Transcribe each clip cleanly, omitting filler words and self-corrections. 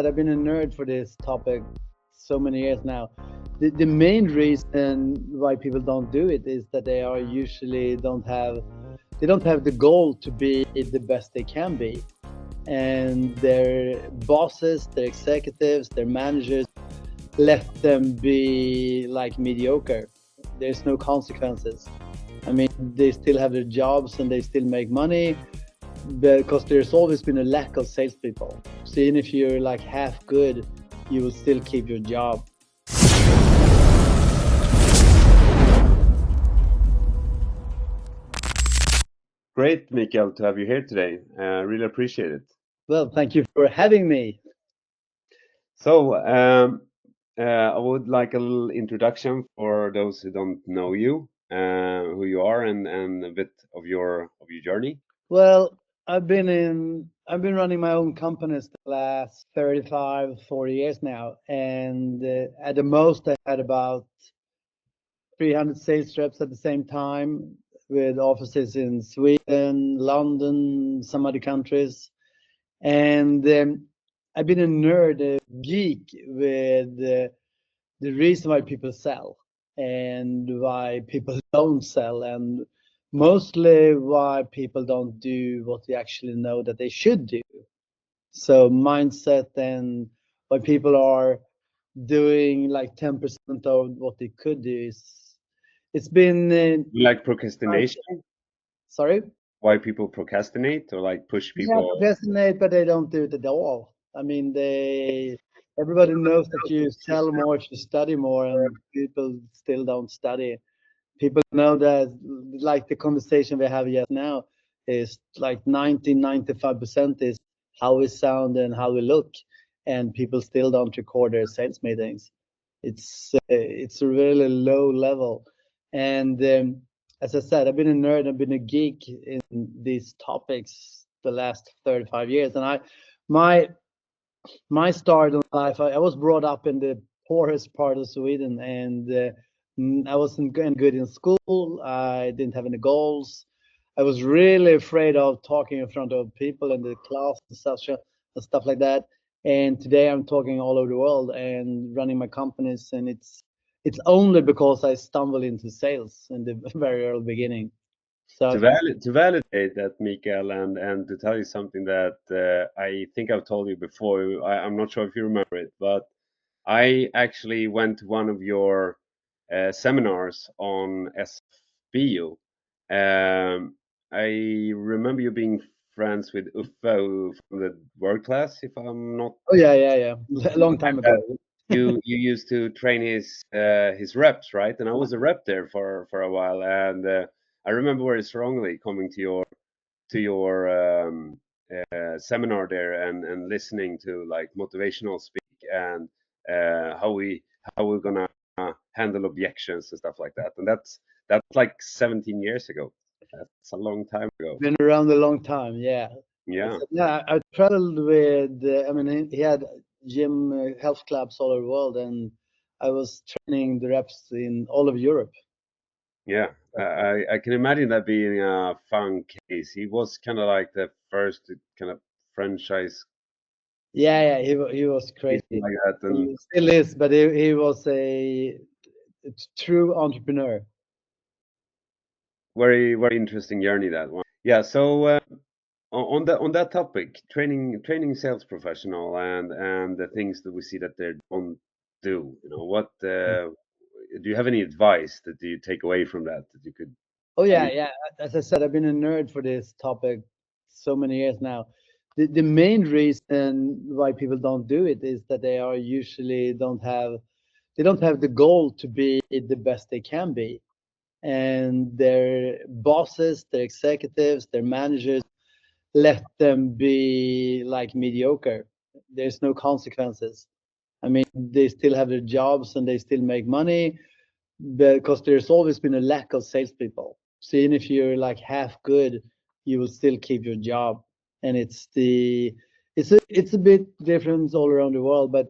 I've been a nerd for this topic so many years now. The main reason why people don't do it is that they are usually don't have the goal to be the best they can be, and their bosses, their executives, their managers let them be like mediocre. There's no consequences. I mean, they still have their jobs and they still make money, because there's always been a lack of salespeople. So even if you're like half good, you will still keep your job. Great, Mikael, to have you here today. Really appreciate it. Well, thank you for having me. So, I would like a little introduction for those who don't know you, who you are, and a bit of your journey. Well, I've been running my own companies the last 35, 40 years now, and at the most I had about 300 sales reps at the same time, with offices in Sweden, London, some other countries. And I've been a nerd, a geek with the reason why people sell and why people don't sell, and mostly why people don't do what they actually know that they should do. So mindset, and why people are doing like 10% of what they could do is, it's been You like procrastination? sorry. Why people procrastinate or like push Yeah, people? procrastinate, but they don't do it at all. I mean, everybody knows that you sell more if you study more, and people still don't study. People know that, like the conversation we have just now, is like 95% is how we sound and how we look, and people still don't record their sales meetings. It's a really low level, and as I said, I've been a nerd, I've been a geek in these topics the last 35 years, and my my start in life, I was brought up in the poorest part of Sweden, and I wasn't good in school. I didn't have any goals. I was really afraid of talking in front of people in the class and stuff like that. And today I'm talking all over the world and running my companies, and it's only because I stumbled into sales in the very early beginning. So To validate that, Mikael, and to tell you something that I think I've told you before. I'm not sure if you remember it, but I actually went to one of your seminars on SBU. I remember you being friends with Uffe from the world class, if I'm not oh yeah, long time ago. that. You used to train his reps, right? And I was a rep there for a while, and I remember very strongly coming to your seminar there and listening to like motivational speak and how we're gonna handle objections and stuff like that. And that's like 17 years ago. That's a long time ago. Been around a long time, yeah. Yeah. Yeah, I traveled with, I mean, he had gym health clubs all over the world, and I was training the reps in all of Europe. Yeah, I can imagine that being a fun case. He was kind of like the first kind of franchise Yeah, he was crazy. like that, and He still is, but he was a true entrepreneur. very interesting journey that one. Yeah. So on that topic, training sales professional and the things that we see that they don't do. You know, what do you have any advice that you take away from that you could? Oh yeah. As I said, I've been a nerd for this topic so many years now. The main reason why people don't do it is that they are usually don't have the goal to be the best they can be, and their bosses, their executives, their managers let them be like mediocre. There's no consequences. I mean, they still have their jobs and they still make money, because there's always been a lack of salespeople. So even if you're like half good, you will still keep your job. And it's a bit different all around the world, but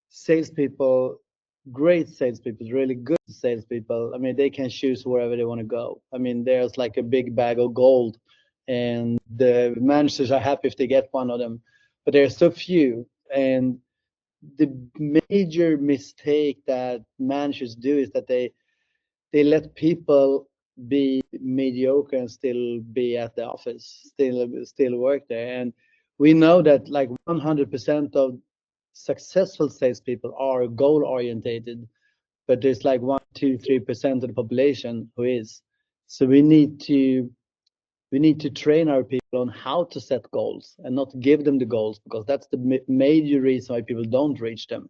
salespeople, great salespeople, really good salespeople, I mean, they can choose wherever they want to go. I mean, there's like a big bag of gold, and the managers are happy if they get one of them. But there are so few, and the major mistake that managers do is that they let people be mediocre and still be at the office, still work there. And we know that like 100% of successful salespeople are goal orientated, but there's like 1, 2, 3% of the population who is. So we need to train our people on how to set goals and not give them the goals, because that's the major reason why people don't reach them.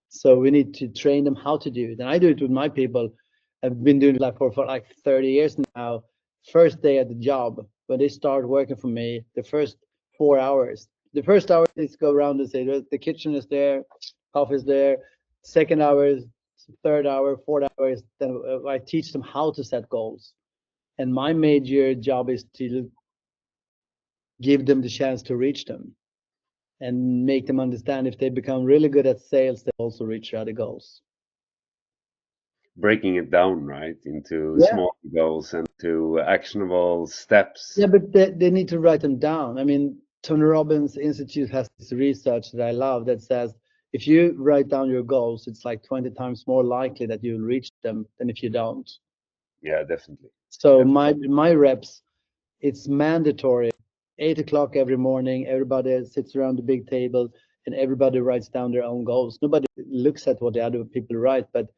So we need to train them how to do it. And I do it with my people. I've been doing it like for like 30 years now. First day at the job, when they start working for me, the first 4 hours. The first hour is go around and say the kitchen is there, coffee is there. Second hour, third hour, fourth hour, then I teach them how to set goals. And my major job is to give them the chance to reach them and make them understand if they become really good at sales, they also reach their other goals. Breaking it down, right, into Yeah. small goals and to actionable steps. Yeah, but they need to write them down. I mean, Tony Robbins Institute has this research that I love that says if you write down your goals, it's like 20 times more likely that you'll reach them than if you don't. Yeah, definitely. So Definitely. my reps, it's mandatory. 8 o'clock every morning, everybody sits around the big table and everybody writes down their own goals. Nobody looks at what the other people write, but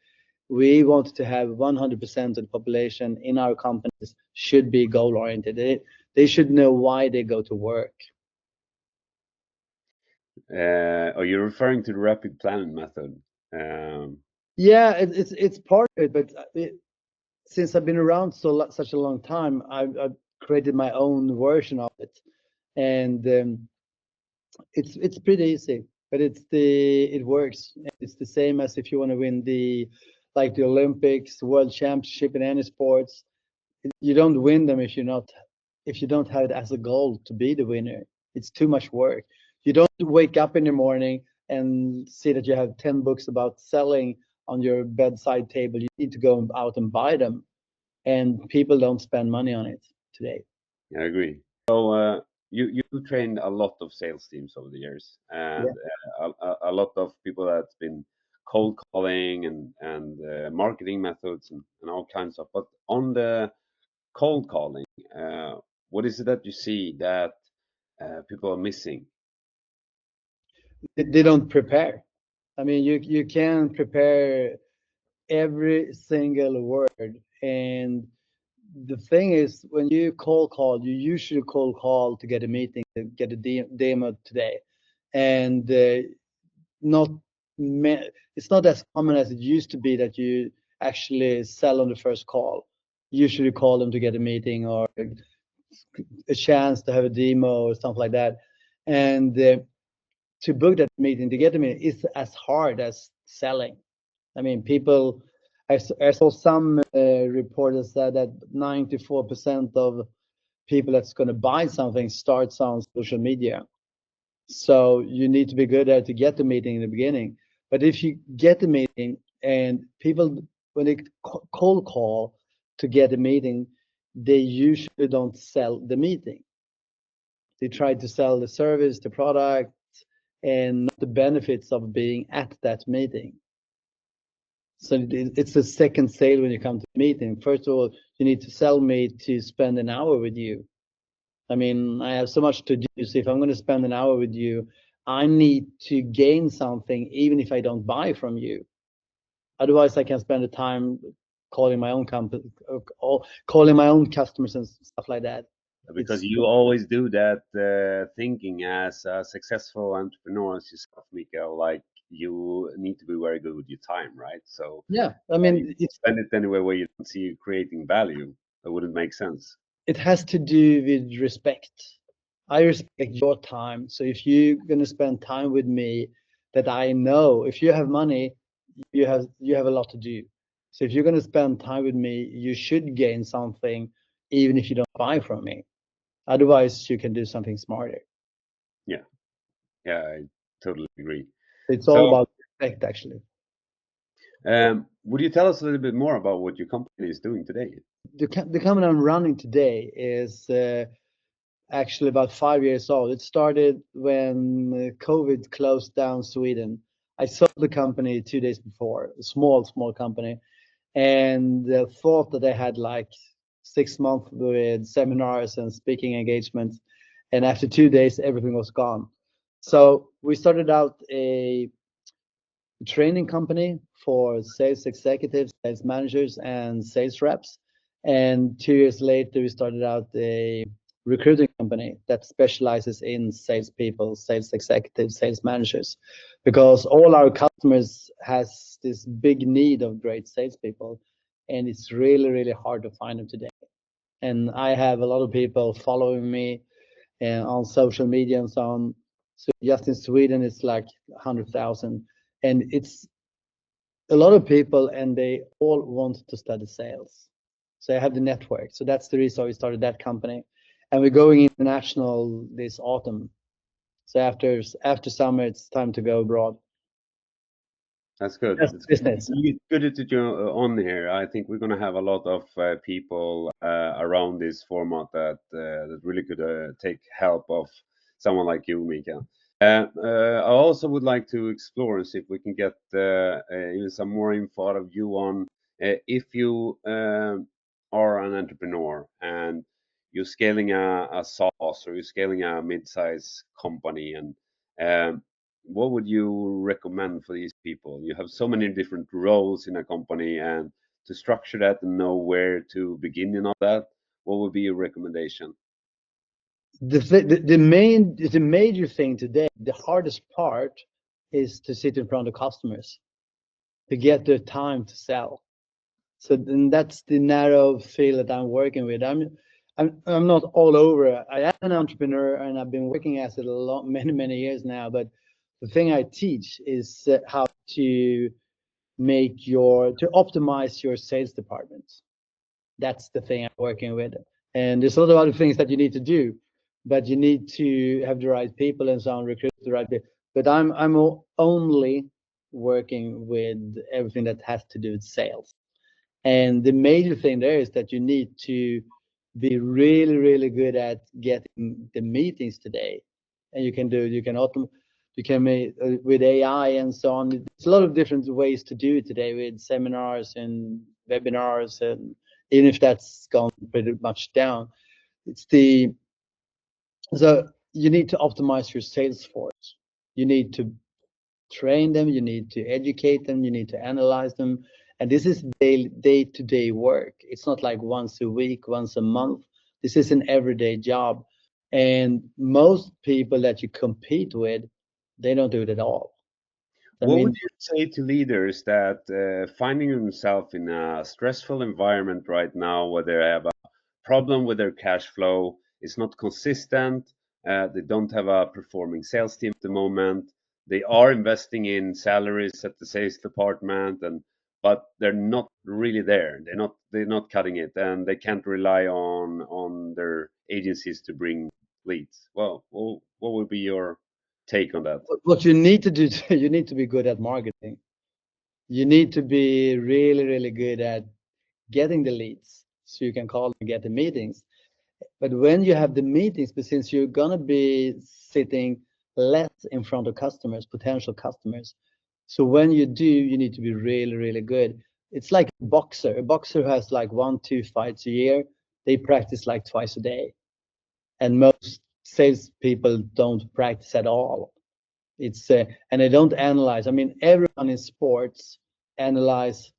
we want to have 100% of the population in our companies should be goal oriented. They should know why they go to work. Are you referring to the rapid planning method? Um, Yeah, it's part of it, but since I've been around such a long time, I've created my own version of it, and it's pretty easy. But it works. It's the same as if you want to win the Olympics, World Championship in any sports. You don't win them if you don't have it as a goal to be the winner. It's too much work. You don't wake up in the morning and see that you have 10 books about selling on your bedside table. You need to go out and buy them. And people don't spend money on it today. I agree. So you trained a lot of sales teams over the years, Yeah. and a lot of people that's been cold calling and marketing methods and all kinds of. But on the cold calling, what is it that you see that people are missing? They don't prepare. I mean, you can prepare every single word. And the thing is, when you cold call, you usually cold call to get a meeting, to get a demo today. And not it's not as common as it used to be that you actually sell on the first call. Usually call them to get a meeting or a chance to have a demo or something like that. And to book that meeting, to get a meeting, is as hard as selling. I mean, people, I saw some reporters said that 94% of people that's going to buy something starts on social media. So you need to be good at to get the meeting in the beginning. But if you get the meeting and people, when they cold call to get a meeting, they usually don't sell the meeting. They try to sell the service, the product, and not the benefits of being at that meeting. So it's a second sale when you come to the meeting. First of all, you need to sell me to spend an hour with you. I mean, I have so much to do. So if I'm going to spend an hour with you, I need to gain something, even if I don't buy from you. Otherwise, I can spend the time calling my own company, or calling my own customers and stuff like that. Because It's you always do that thinking as a successful entrepreneur as yourself, Mikael, like you need to be very good with your time, right? So yeah. I you mean, spend it anywhere where you don't see you creating value. That wouldn't make sense. it has to do with respect. I respect your time. So if you're going to spend time with me, that I know if you have money, you have a lot to do. So if you're going to spend time with me, you should gain something, even if you don't buy from me. Otherwise, you can do something smarter. Yeah, yeah, I totally agree. It's all So, about respect, actually. would you tell us a little bit more about what your company is doing today? The company I'm running today is actually about 5 years old. It started when COVID closed down Sweden. I sold the company 2 days before, a small company, and thought that I had like 6 months with seminars and speaking engagements, and after 2 days, everything was gone. So we started out a training company for sales executives, sales managers, and sales reps. And 2 years later, we started out a recruiting company that specializes in salespeople, sales executives, sales managers, because all our customers has this big need of great salespeople, and it's really, really hard to find them today. And I have a lot of people following me on social media and so on. So just in Sweden, it's like 100,000, and it's a lot of people, and they all want to study sales. So I have the network. So that's the reason we started that company, and we're going international this autumn. So after summer, it's time to go abroad. That's good. That's It's business. good to you on here. I think we're gonna have a lot of people around this format that really could take help of someone like you, Mikael. I also would like to explore and see if we can get even some more info out of you on if you are an entrepreneur and you're scaling a SaaS or you're scaling a mid-size company, and what would you recommend for these people? You have so many different roles in a company, and to structure that and know where to begin in all that, what would be your recommendation? The major thing today, the hardest part is to sit in front of customers, to get the time to sell. So then that's the narrow field that I'm working with. I'm not all over. I am an entrepreneur, and I've been working as it a lot, many years now. But the thing I teach is how to to optimize your sales department. That's the thing I'm working with. And there's a lot of other things that you need to do, but you need to have the right people and so on, recruit the right people. But I'm only working with everything that has to do with sales. And the major thing there is that you need to be really, really good at getting the meetings today. And you can make with AI and so on. There's a lot of different ways to do it today with seminars and webinars, and even if that's gone pretty much down, it's the so you need to optimize your sales force. You need to train them, you need to educate them, you need to analyze them. And this is day-to-day work. It's not like once a week, once a month. This is an everyday job. And most people that you compete with, they don't do it at all. I What would mean, you say to leaders that finding themselves in a stressful environment right now, where they have a problem with their cash flow, it's not consistent, they don't have a performing sales team at the moment, they are investing in salaries at the sales department, and but they're not really there. They're not cutting it, and they can't rely on their agencies to bring leads. Well, what would be your take on that? what you need to do, you need to be good at marketing. You need to be really, really good at getting the leads so you can call and get the meetings. But when you have the meetings, but since you're gonna be sitting less in front of customers, potential customers, so when you do, you need to be really, really good. It's like a boxer. A boxer who has like 1, 2 fights a year. They practice like twice a day, and most salespeople don't practice at all. It's and they don't analyze. I mean, everyone in sports analyze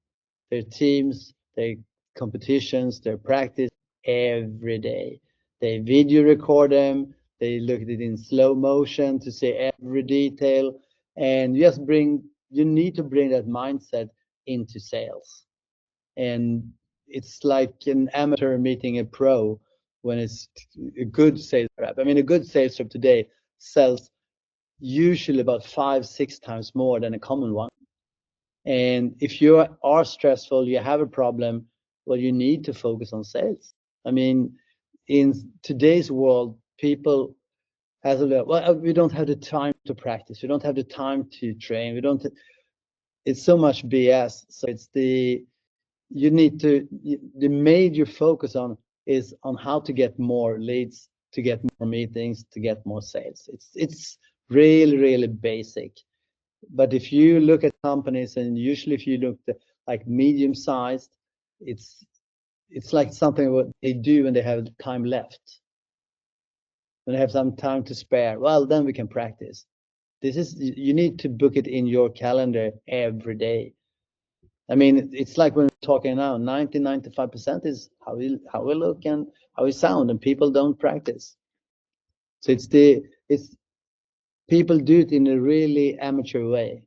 their teams, their competitions, their practice every day. They video record them. They look at it in slow motion to see every detail. And you need to bring that mindset into sales. And it's like an amateur meeting a pro when it's a good sales rep. I mean, a good sales rep today sells usually about 5, 6 times more than a common one. And if you are stressful, you have a problem, well, you need to focus on sales. I mean, in today's world, people has a well, we don't have the time to practice. We don't have the time to train. We don't. It's so much BS. So it's the major focus on is on how to get more leads, to get more meetings, to get more sales. It's really, really basic. But if you look at companies, and usually if you look at like medium sized, it's like something what they do when they have time left, when they have some time to spare. Well, then we can practice. You need to book it in your calendar every day. I mean, it's like when we're talking now, 95% is how we look and how we sound, and people don't practice. So it's people do it in a really amateur way.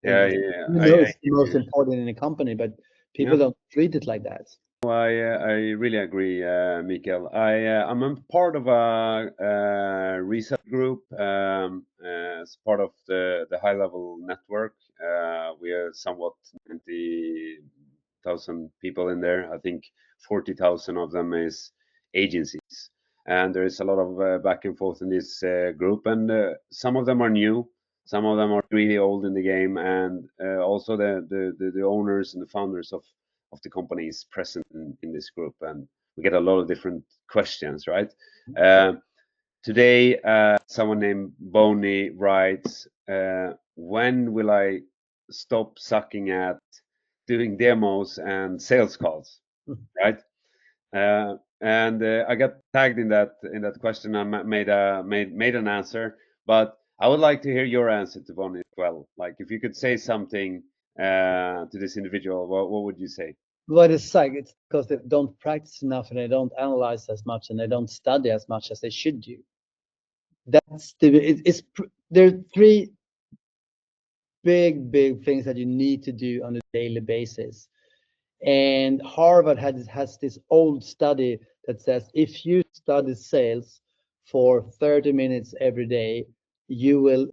Yeah, You yeah, know, I it's the most important in a company, but people yeah. don't treat it like that. I really agree, Mikael. I'm a part of a research group as part of the high level network. We are somewhat 90,000 people in there. I think 40,000 of them is agencies, and there is a lot of back and forth in this group. And some of them are new, some of them are really old in the game, and also the owners and the founders of the companies present in this group, and we get a lot of different questions, right? Today, someone named Bonnie writes, when will I stop sucking at doing demos and sales calls, right? And I got tagged in that question. I made an answer, but I would like to hear your answer to Bonnie as well. Like, if you could say something to this individual, what would you say? What is like, it's because they don't practice enough and they don't analyze as much and they don't study as much as they should do. There are three big things that you need to do on a daily basis. And Harvard has this old study that says if you study sales for 30 minutes every day, you will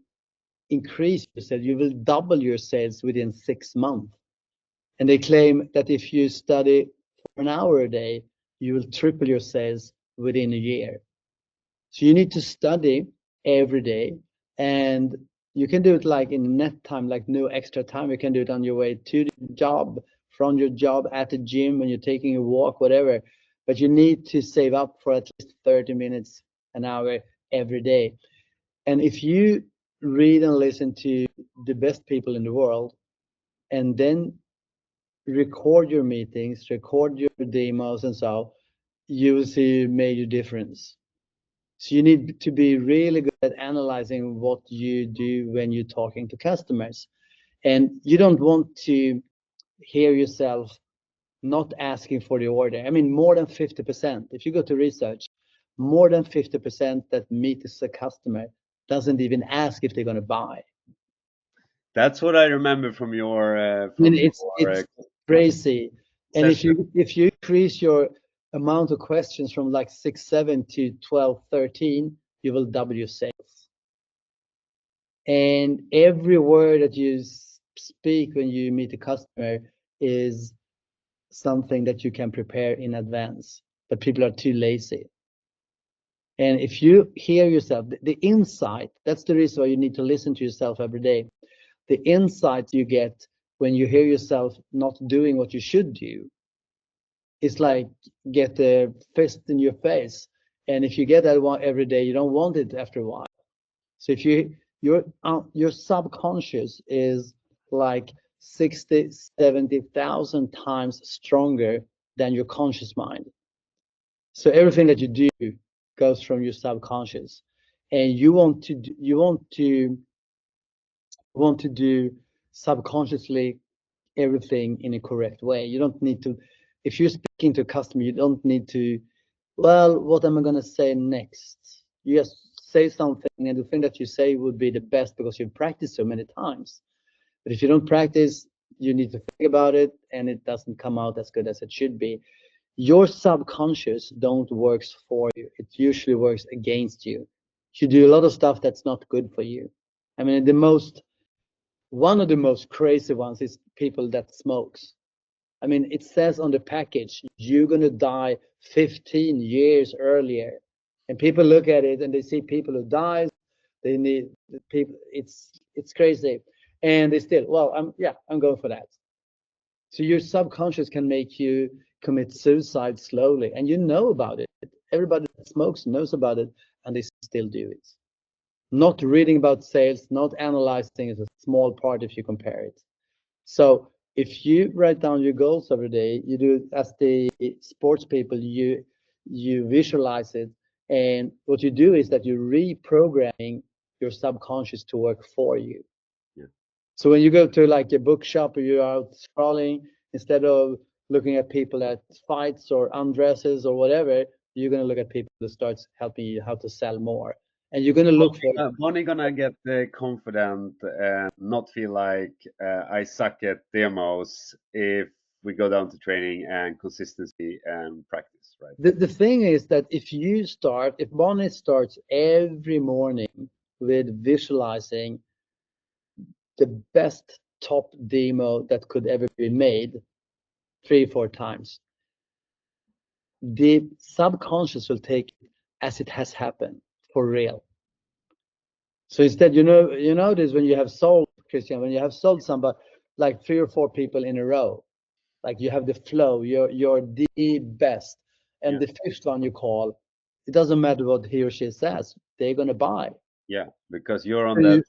increase your sales, you will double your sales within 6 months. And they claim that if you study for an hour a day, you will triple your sales within a year. So you need to study every day, and you can do it like in net time, like no extra time. You can do it on your way to the job, from your job, at the gym, when you're taking a walk, whatever. But you need to save up for at least 30 minutes, an hour every day. And if you read and listen to the best people in the world, and then record your meetings, record your demos, and so you will see a major difference. So you need to be really good at analyzing what you do when you're talking to customers. And you don't want to hear yourself not asking for the order. I mean, more than 50%, if you go to research, more than 50% that meets a customer doesn't even ask if they're going to buy. That's what I remember from your I mean, it's crazy. And session. if you increase your amount of questions from like 6, 7 to 12, 13, you will double your sales. And every word that you speak when you meet a customer is something that you can prepare in advance, but people are too lazy. And if you hear yourself, the insight, that's the reason why you need to listen to yourself every day. The insight you get when you hear yourself not doing what you should do is like get a fist in your face. And if you get that one every day, you don't want it after a while. So if your subconscious is like 60, 70,000 times stronger than your conscious mind. So everything that you do goes from your subconscious, and you want to do subconsciously everything in a correct way. You don't need to, if you're speaking to a customer, you don't need to, well, what am I going to say next? You just say something, and the thing that you say would be the best because you've practiced so many times. But if you don't practice, you need to think about it, and it doesn't come out as good as it should be. Your subconscious don't works for you. It usually works against you. You do a lot of stuff that's not good for you. I mean, one of the most crazy ones is people that smokes. I mean, it says on the package, you're going to die 15 years earlier. And people look at it and they see people who dies. They need people. It's crazy. And they still, well, I'm going for that. So your subconscious can make you commit suicide slowly. And you know about it. Everybody that smokes knows about it, and they still do it. Not reading about sales, not analyzing is a small part if you compare it. So if you write down your goals every day, you do as the sports people, you visualize it, and what you do is that you're reprogramming your subconscious to work for you. Yeah. So when you go to like a bookshop or you're out scrolling, instead of looking at people at fights or undresses or whatever, you're gonna look at people that starts helping you how to sell more, and you're gonna look for. Bonnie gonna get confident and not feel like I suck at demos if we go down to training and consistency and practice, right? The thing is that if Bonnie starts every morning with visualizing the best top demo that could ever be made 3-4 times, the subconscious will take it as it has happened for real. So instead, you notice when you have sold, Christian, when you have sold somebody like 3 or 4 people in a row, like you have the flow, you're the best, and Yeah. the fifth one you call, it doesn't matter what he or she says, they're gonna buy. Yeah, because you're on So that you,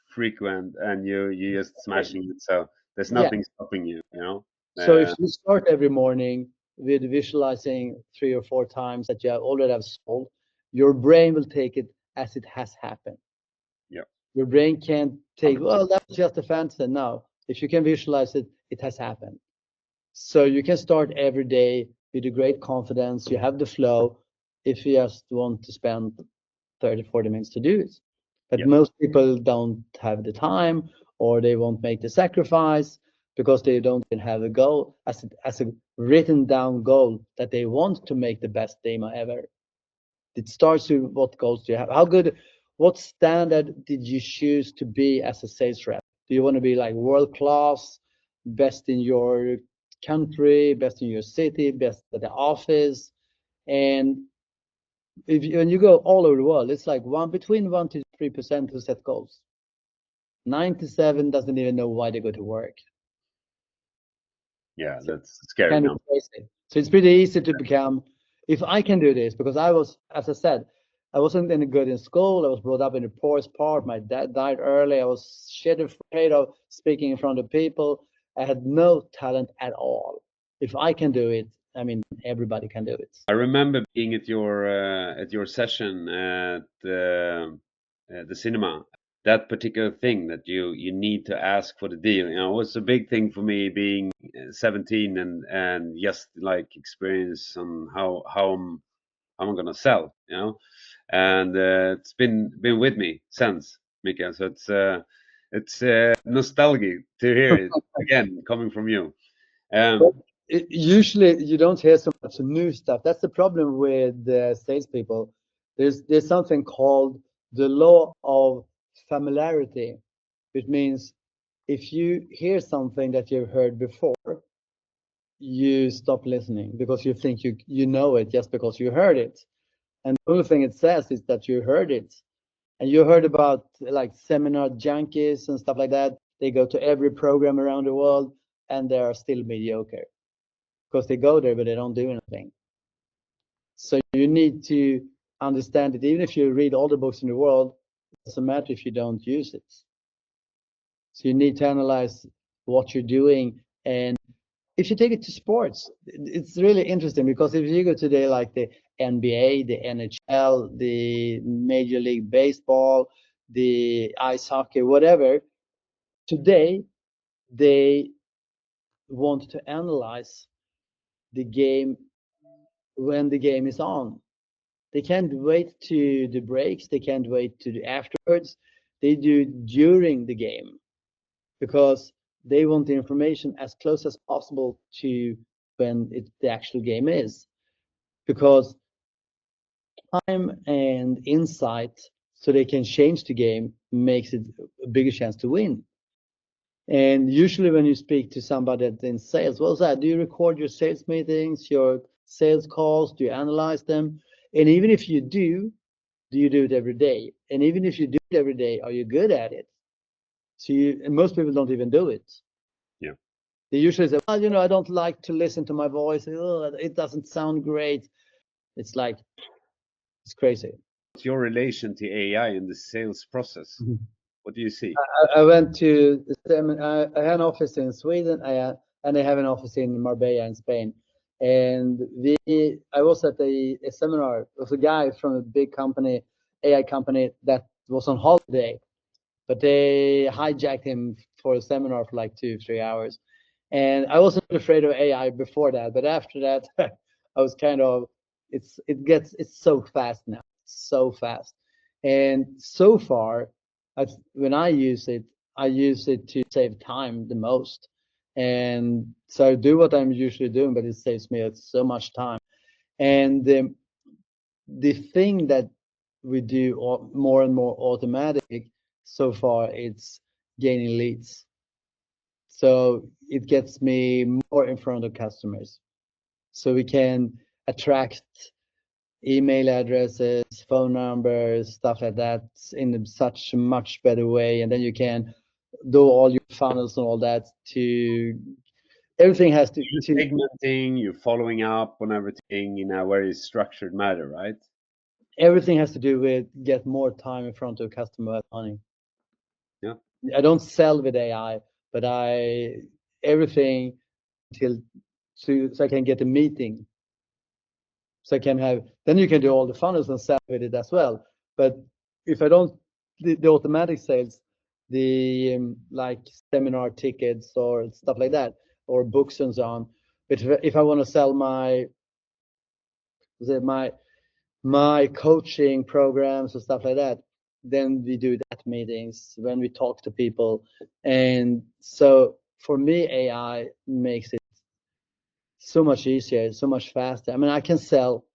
frequent and you just smashing it. So there's yeah. nothing stopping you, you know? So if Uh, you start every morning with visualizing 3 or 4 times that you have already have sold, your brain will take it as it has happened. yeah, Your brain can't take, well, that's just a fantasy. No, if you can visualize it, it has happened. So you can start every day with a great confidence. You have the flow if you just want to spend 30, 40 minutes to do it. But yeah, most people don't have the time or they won't make the sacrifice because they don't even have a goal as a written down goal that they want to make the best demo ever. It starts with what goals do you have? What standard did you choose to be as a sales rep? Do you want to be like world class, best in your country, best in your city, best at the office? And when you go all over the world, it's like between 1 to 3% who set goals. 97 doesn't even know why they go to work. yeah. So That's scary kind of number. crazy. So it's pretty easy to become, if I can do this, because I was, as I said, I wasn't any good in school. I was brought up in the poorest part. My dad died early. I was shit afraid of speaking in front of people. I had no talent at all. If I can do it, I mean, everybody can do it. I remember being at your session at the cinema. That particular thing that you need to ask for the deal, you know, was a big thing for me being 17 and just like experience on how I'm gonna sell, you know, and it's been with me since, Mikael. So it's nostalgic to hear it again coming from you. But Um, usually you don't hear so much new stuff. That's the problem with salespeople. There's something called the law of familiarity, which means if you hear something that you've heard before, you stop listening because you think you know it just because you heard it. And the only thing it says is that you heard it. And you heard about like seminar junkies and stuff like that. They go to every program around the world and they are still mediocre because they go there but they don't do anything. So you need to understand that even if you read all the books in the world, it doesn't matter if you don't use it. So you need to analyze what you're doing. And if you take it to sports, it's really interesting because if you go today like the NBA, the NHL, the Major League Baseball, the ice hockey, whatever, today they want to analyze the game when the game is on. They can't wait to the breaks. They can't wait to the afterwards. They do it during the game because they want the information as close as possible to when the actual game is. Because time and insight, so they can change the game, makes it a bigger chance to win. And usually, when you speak to somebody that's in sales, what's that? Do you record your sales meetings, your sales calls? Do you analyze them? And even if you do you do it every day? And even if you do it every day, are you good at it? So and most people don't even do it. yeah, They usually say, well, I don't like to listen to my voice. Oh, it doesn't sound great. It's like, it's crazy. what's your relation to AI in the sales process? Mhm. What do you see? I went to I had an office in Sweden, and I have an office in Marbella in Spain. And I was at a seminar. There was a guy from a big company, AI company, that was on holiday, but they hijacked him for a seminar for like 2-3 hours. And I wasn't afraid of AI before that, but after that, I was kind of, it's so fast now, so fast. And so far, when I use it to save time the most. And so I do what I'm usually doing, but it saves me so much time. And the thing that we do more and more automatic so far, it's gaining leads. So it gets me more in front of customers. So we can attract email addresses, phone numbers, stuff like that in such a much better way. And then you can do all your funnels and all that to everything has to, You're segmenting, you're following up on everything in a very structured manner, right? everything has to do with get more time in front of customer money. Yeah. I don't sell with AI, but everything till so I can get a meeting. So I can have, then you can do all the funnels and sell with it as well. But if I don't, the automatic sales, the like seminar tickets or stuff like that, or books and so on. But if I want to sell my coaching programs or stuff like that, then we do that meetings when we talk to people. And so for me, AI makes it so much easier, so much faster. I mean, I can sell,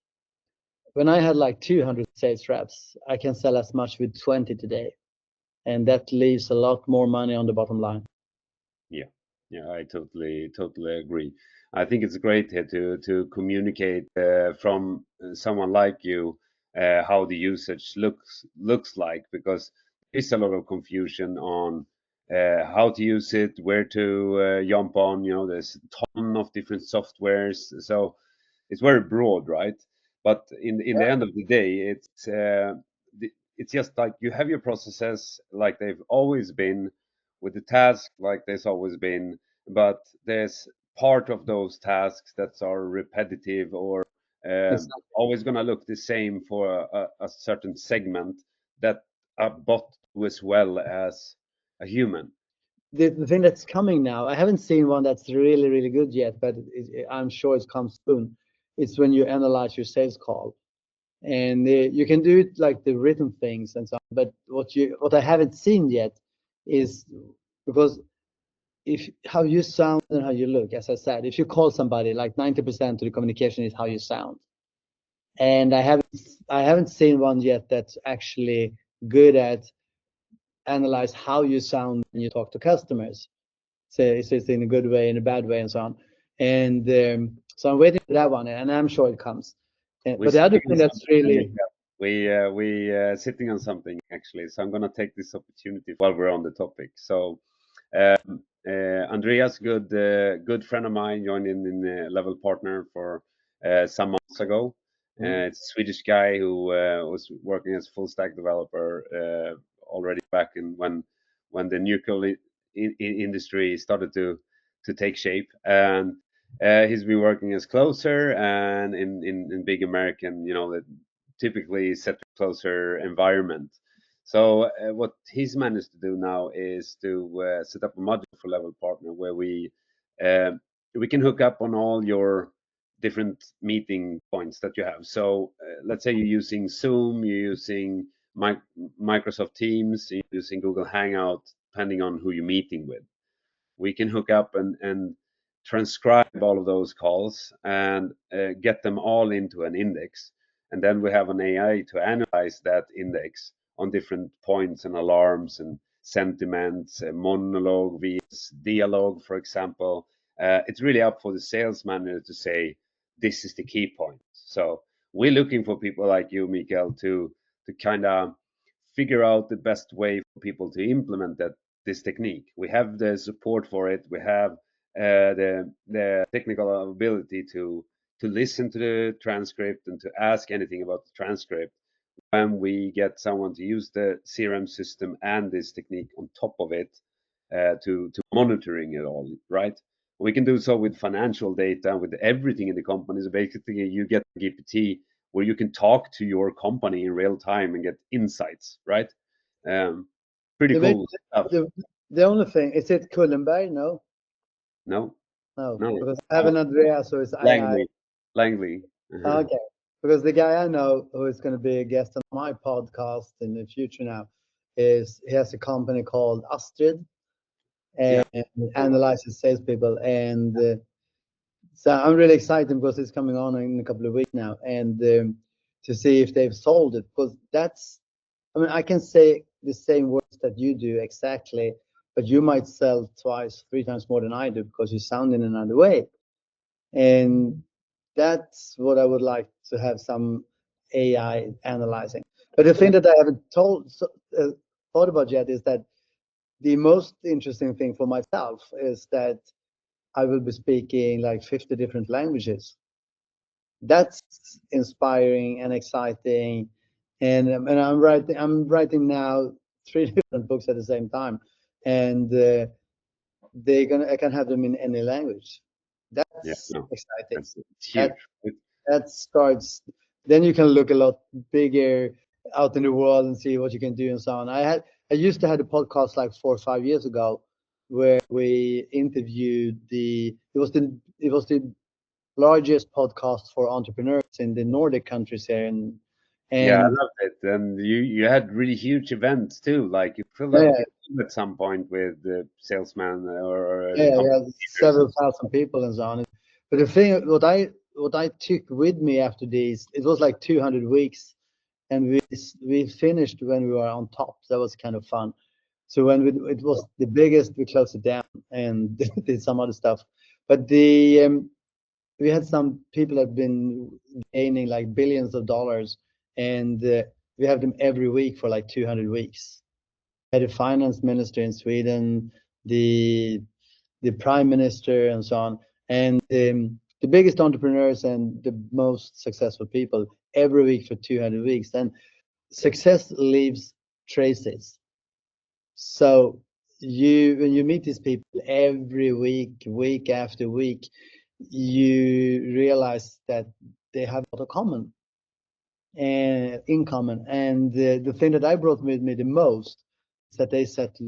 when I had like 200 sales reps, I can sell as much with 20 today. And that leaves a lot more money on the bottom line. Yeah, yeah, I totally agree. I think it's great here to communicate from someone like you how the usage looks like, because there's a lot of confusion on how to use it, where to jump on. You know, there's a ton of different softwares, so it's very broad, right? But in the end of the day, it's just like you have your processes like they've always been, with the task like there's always been, but there's part of those tasks that are repetitive or Exactly. always going to look the same for a certain segment that a bot do as well as a human. The thing that's coming now, I haven't seen one that's really, really good yet, but I'm sure it comes soon. It's when you analyze your sales call. And you can do it like the written things and so on. But what I haven't seen yet is, because if how you sound and how you look, as I said, if you call somebody, like 90% of the communication is how you sound. And I haven't seen one yet that's actually good at analyze how you sound when you talk to customers. So it's in a good way, in a bad way, and so on. And so I'm waiting for that one, and I'm sure it comes. We're But the other sitting on thing that's something, really, Mikael. We sitting on something actually. So I'm gonna take this opportunity while we're on the topic. So Andreas, good friend of mine, joined in Level Partner for some months ago. It's a Swedish guy who was working as a full stack developer already back in when the nuclear industry started to take shape, and he's been working as closer and in big American, you know, the typically set closer environment. So what he's managed to do now is to set up a module for Level Partner where uh, we can hook up on all your different meeting points that you have. So let's say you're using Zoom, you're using Microsoft Teams, you're using Google Hangout, depending on who you're meeting with. We can hook up and transcribe all of those calls and get them all into an index. And then we have an AI to analyze that index on different points and alarms and sentiments, monologue vs dialogue, for example. It's really up for the sales manager to say, this is the key point. So we're looking for people like you, Mikael, to kind of figure out the best way for people to implement this technique. We have the support for it. We have the technical ability to listen to the transcript and to ask anything about the transcript. when we get someone to use the CRM system and this technique on top of it, to monitoring it all, right? We can do so with financial data, with everything in the company. So basically, you get a GPT where you can talk to your company in real time and get insights, right? Um, Pretty The, cool stuff. the, the only thing is it Kullenberg? No, No, no, no, because I have an Andreas who is AI. Langley, Langley. Okay, because the guy I know who is going to be a guest on my podcast in the future now is he has a company called Astrid Yeah, and analyzes salespeople. And so I'm really excited because it's coming on in a couple of weeks now, and to see if they've sold it, because that's, I mean, I can say the same words that you do exactly, but you might sell twice, three times more than I do because you sound in another way. And that's what I would like to have some AI analyzing. But the thing that I haven't thought about yet is that the most interesting thing for myself is that I will be speaking like 50 different languages. That's inspiring and exciting. And I'm writing now three different books at the same time, and I can have them in any language. yeah, That's no, exciting. it's huge. That that starts. Then you can look a lot bigger out in the world and see what you can do and so on. I used to have a podcast like 4 or 5 years ago where we interviewed it was the largest podcast for entrepreneurs in the Nordic countries here, Yeah, I and loved it. And you had really huge events too. Like you filled up yeah, your room at some point with the salesman or yeah, company yeah, leaders. several thousand people and so on. But the thing, what I took with me after these, it was like 200 weeks, and we finished when we were on top. That was kind of fun. So when it was the biggest, we closed it down and did some other stuff. But we had some people that have been gaining like billions of dollars, and we have them every week for like 200 weeks. We had a finance minister in Sweden, the the prime minister, and so on, and the biggest entrepreneurs and the most successful people every week for 200 weeks. And success leaves traces. So when you meet these people every week, week after week, you realize that they have a lot of common and in common. And the thing that I brought with me the most is that they set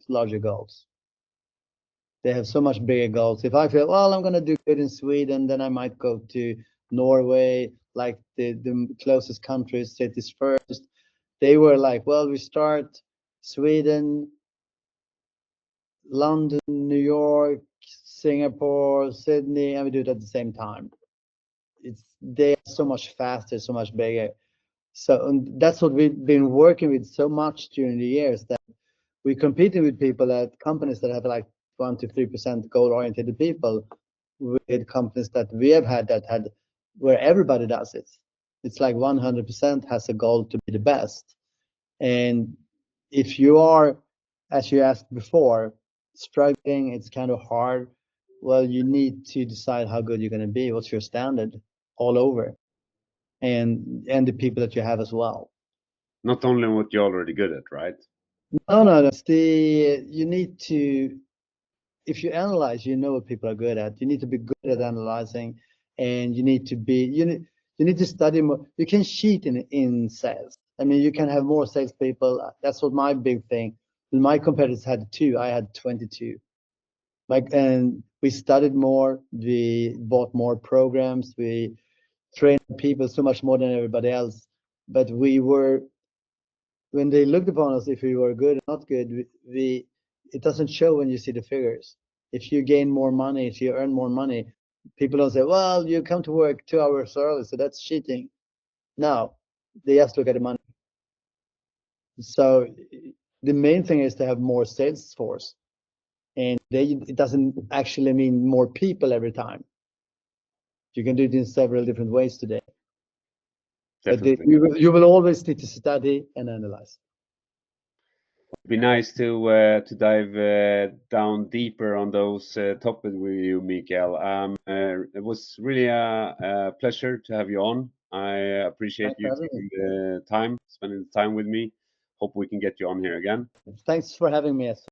larger goals. They have so much bigger goals. If I feel, well, I'm going to do good in Sweden, then I might go to Norway, like the closest countries, cities first. They were like, well, we start Sweden, London, New York, Singapore, Sydney, and we do it at the same time. They are so much faster, so much bigger. So and that's what we've been working with so much during the years, that we competing with people at companies that have like 1 to 3% goal-oriented people, with companies that we have had that had where everybody does it. It's like 100% has a goal to be the best. And if you are, as you asked before, struggling, it's kind of hard. Well, you need to decide how good you're going to be. What's your standard all over, and the people that you have as well. Not only what you're already good at, right? No, no, that's the you need to. If you analyze, you know what people are good at. You need to be good at analyzing, and you need to study more. You can cheat in sales. I mean, you can have more salespeople. That's what my big thing. My competitors had two. I had 22. Like, and we studied more. We bought more programs. We trained people so much more than everybody else. But when they looked upon us, if we were good or not good, it doesn't show when you see the figures. If you gain more money, if you earn more money, people don't say, well, you come to work 2 hours early, so that's cheating. No, they just look at the money. So the main thing is to have more sales force, and it doesn't actually mean more people every time. You can do it in several different ways today, but Definitely. you will always need to study and analyze. It'd be nice to dive down deeper on those topics with you, Mikael. It was really a pleasure to have you on. I appreciate Thanks for you having me. taking the time, spending the time with me. Hope we can get you on here again. Thanks for having me as